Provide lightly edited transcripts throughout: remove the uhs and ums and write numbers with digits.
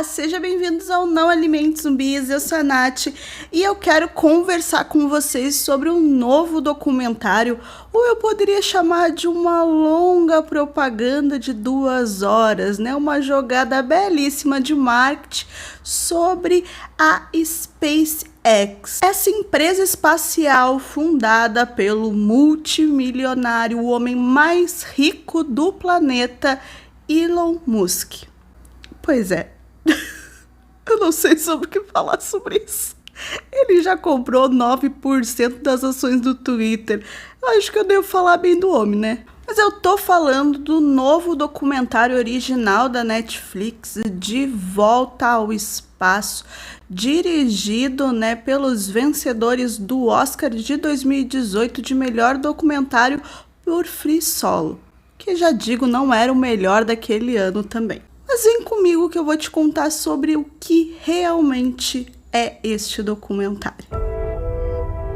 Olá, sejam bem-vindos ao Não Alimente Zumbis, eu sou a Nath e eu quero conversar com vocês sobre um novo documentário, ou eu poderia chamar de uma longa propaganda de 2 horas, né? Uma jogada belíssima de marketing sobre a SpaceX. Essa empresa espacial fundada pelo multimilionário, o homem mais rico do planeta, Elon Musk. Pois é, eu não sei sobre o que falar sobre isso. Ele já comprou 9% das ações do Twitter. Eu acho que eu devo falar bem do homem, né? Mas eu tô falando do novo documentário original da Netflix, De Volta ao Espaço, dirigido, né, pelos vencedores do Oscar de 2018 de melhor documentário por Free Solo, que já digo, não era o melhor daquele ano também. Mas vem comigo que eu vou te contar sobre o que realmente é este documentário.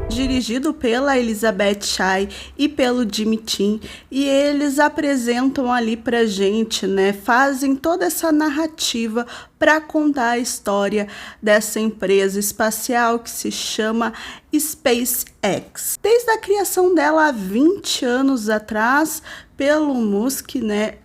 Dirigido pela Elizabeth Shue e pelo Jimmy Chin, e eles apresentam ali pra gente, né, fazem toda essa narrativa para contar a história dessa empresa espacial que se chama SpaceX. Desde a criação dela há 20 anos atrás, pelo Musk, né,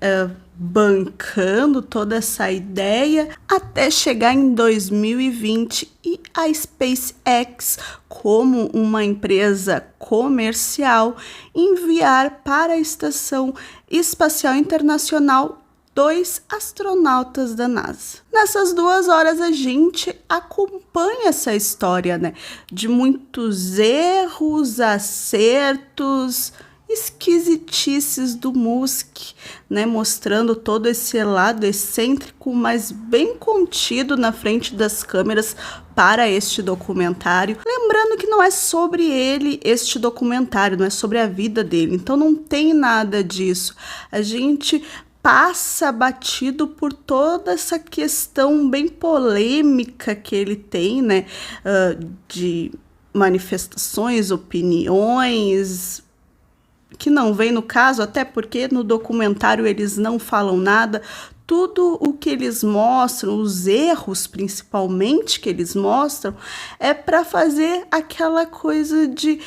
bancando toda essa ideia, até chegar em 2020 e a SpaceX, como uma empresa comercial, enviar para a Estação Espacial Internacional 2 astronautas da NASA. Nessas 2 horas a gente acompanha essa história, né, de muitos erros, acertos, esquisitices do Musk, né, mostrando todo esse lado excêntrico, mas bem contido na frente das câmeras para este documentário. Lembrando que não é sobre ele este documentário, não é sobre a vida dele, então não tem nada disso. A gente passa batido por toda essa questão bem polêmica que ele tem, né, de manifestações, opiniões, que não vem no caso, até porque no documentário eles não falam nada. Tudo o que eles mostram, os erros principalmente que eles mostram, é para fazer aquela coisa de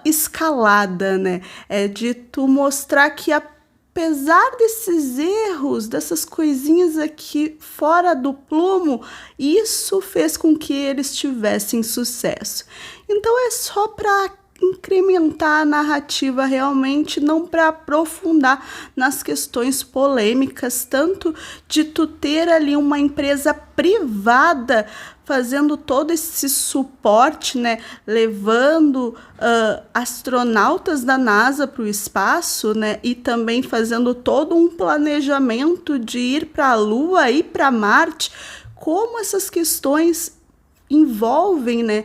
escalada, né? É de tu mostrar que apesar desses erros, dessas coisinhas aqui fora do plumo, isso fez com que eles tivessem sucesso. Então é só para incrementar a narrativa realmente, não para aprofundar nas questões polêmicas, tanto de tu ter ali uma empresa privada fazendo todo esse suporte, né, levando astronautas da NASA para o espaço, né, e também fazendo todo um planejamento de ir para a Lua e para Marte, como essas questões envolvem, né,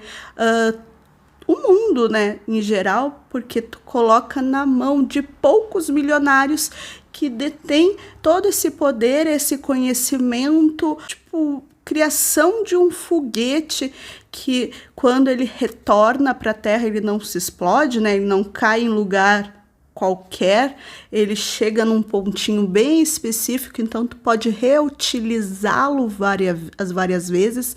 o mundo, né, em geral, porque tu coloca na mão de poucos milionários que detêm todo esse poder, esse conhecimento, tipo, criação de um foguete que, quando ele retorna para a Terra, ele não se explode, né, ele não cai em lugar qualquer, ele chega num pontinho bem específico, então tu pode reutilizá-lo várias vezes,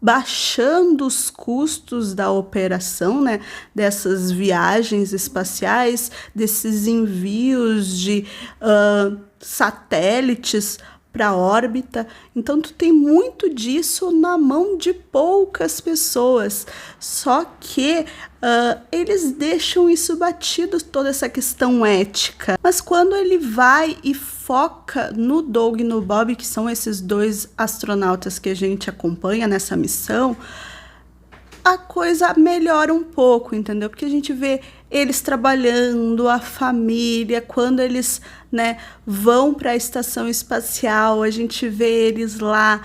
baixando os custos da operação, né, dessas viagens espaciais, desses envios de satélites para a órbita. Então tu tem muito disso na mão de poucas pessoas, só que eles deixam isso batido, toda essa questão ética. Mas quando ele vai e foca no Doug e no Bob, que são esses 2 astronautas que a gente acompanha nessa missão, a coisa melhora um pouco, entendeu? Porque a gente vê eles trabalhando, a família, quando eles, né, vão para a estação espacial, a gente vê eles lá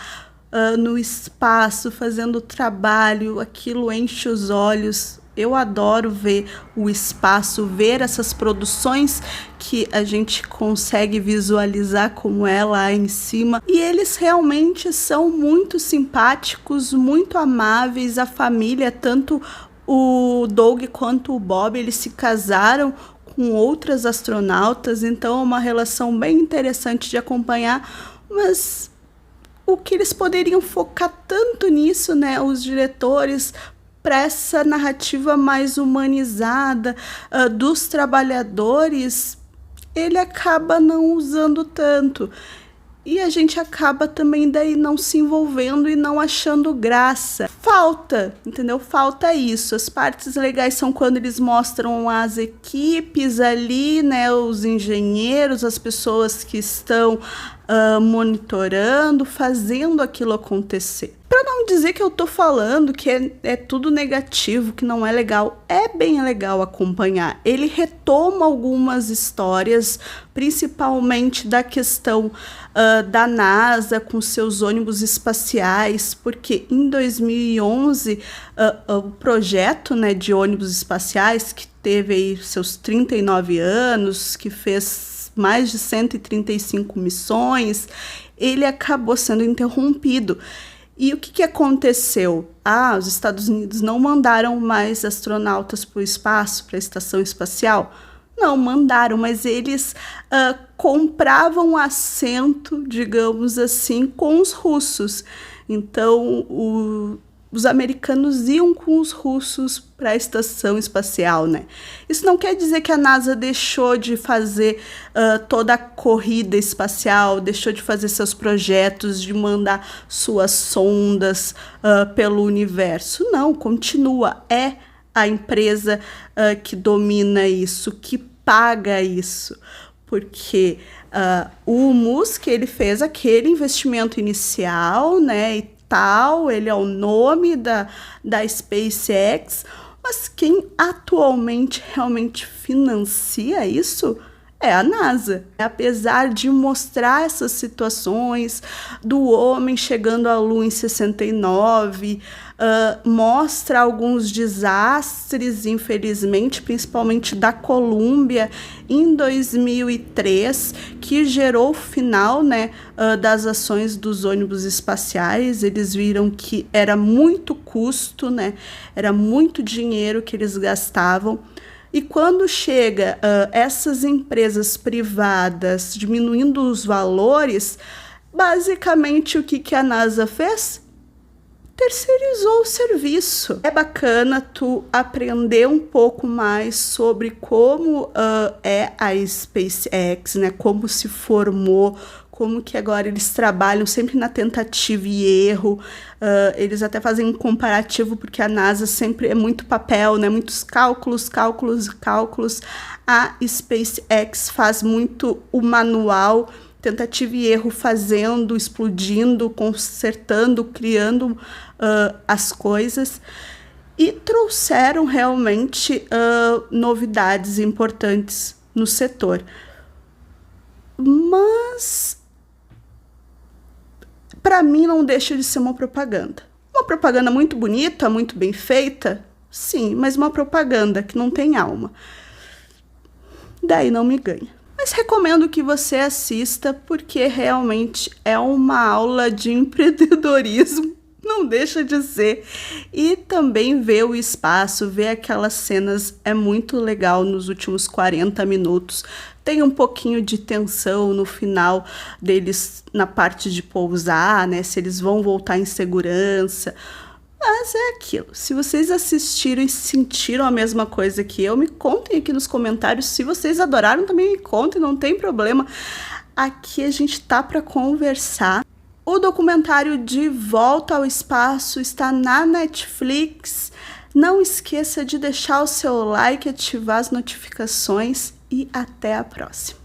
no espaço fazendo trabalho, aquilo enche os olhos. Eu adoro ver o espaço, ver essas produções que a gente consegue visualizar como é lá em cima. E eles realmente são muito simpáticos, muito amáveis. A família, tanto o Doug quanto o Bob, eles se casaram com outras astronautas, então é uma relação bem interessante de acompanhar, mas o que eles poderiam focar tanto nisso, né, os diretores, para essa narrativa mais humanizada dos trabalhadores, ele acaba não usando tanto. E a gente acaba também daí não se envolvendo e não achando graça. Falta, entendeu? Falta isso. As partes legais são quando eles mostram as equipes ali, né? Os engenheiros, as pessoas que estão monitorando, fazendo aquilo acontecer. Para não dizer que eu tô falando que é tudo negativo, que não é legal, é bem legal acompanhar. Ele retoma algumas histórias, principalmente da questão da NASA com seus ônibus espaciais, porque em 2011 o projeto, né, de ônibus espaciais, que teve aí seus 39 anos, que fez mais de 135 missões, ele acabou sendo interrompido. E o que aconteceu? Os Estados Unidos não mandaram mais astronautas para o espaço, para a estação espacial? Não, mandaram, mas eles compravam assento, digamos assim, com os russos. Então, os americanos iam com os russos para a estação espacial, né? Isso não quer dizer que a NASA deixou de fazer toda a corrida espacial, deixou de fazer seus projetos, de mandar suas sondas pelo universo. Não, continua. É a empresa que domina isso, que paga isso. Porque o Musk, ele fez aquele investimento inicial, né, e tal, ele é o nome da SpaceX, mas quem atualmente realmente financia isso é a NASA. Apesar de mostrar essas situações do homem chegando à Lua em 69, mostra alguns desastres, infelizmente, principalmente da Colômbia em 2003, que gerou o final, né, das ações dos ônibus espaciais. Eles viram que era muito custo, né, era muito dinheiro que eles gastavam. E quando chega essas empresas privadas diminuindo os valores, basicamente o que a NASA fez? Terceirizou o serviço. É bacana tu aprender um pouco mais sobre como é a SpaceX, né? Como se formou, como que agora eles trabalham sempre na tentativa e erro. Eles até fazem um comparativo, porque a NASA sempre é muito papel, né? Muitos cálculos. A SpaceX faz muito o manual, tentativa e erro, fazendo, explodindo, consertando, criando as coisas. E trouxeram realmente novidades importantes no setor. Mas para mim não deixa de ser uma propaganda. Uma propaganda muito bonita, muito bem feita, sim, mas uma propaganda que não tem alma. Daí não me ganha. Mas recomendo que você assista, porque realmente é uma aula de empreendedorismo, não deixa de ser. E também ver o espaço, ver aquelas cenas é muito legal nos últimos 40 minutos. Tem um pouquinho de tensão no final deles, na parte de pousar, né? Se eles vão voltar em segurança. Mas é aquilo. Se vocês assistiram e sentiram a mesma coisa que eu, me contem aqui nos comentários. Se vocês adoraram, também me contem, não tem problema. Aqui a gente tá para conversar. O documentário De Volta ao Espaço está na Netflix. Não esqueça de deixar o seu like, ativar as notificações e até a próxima.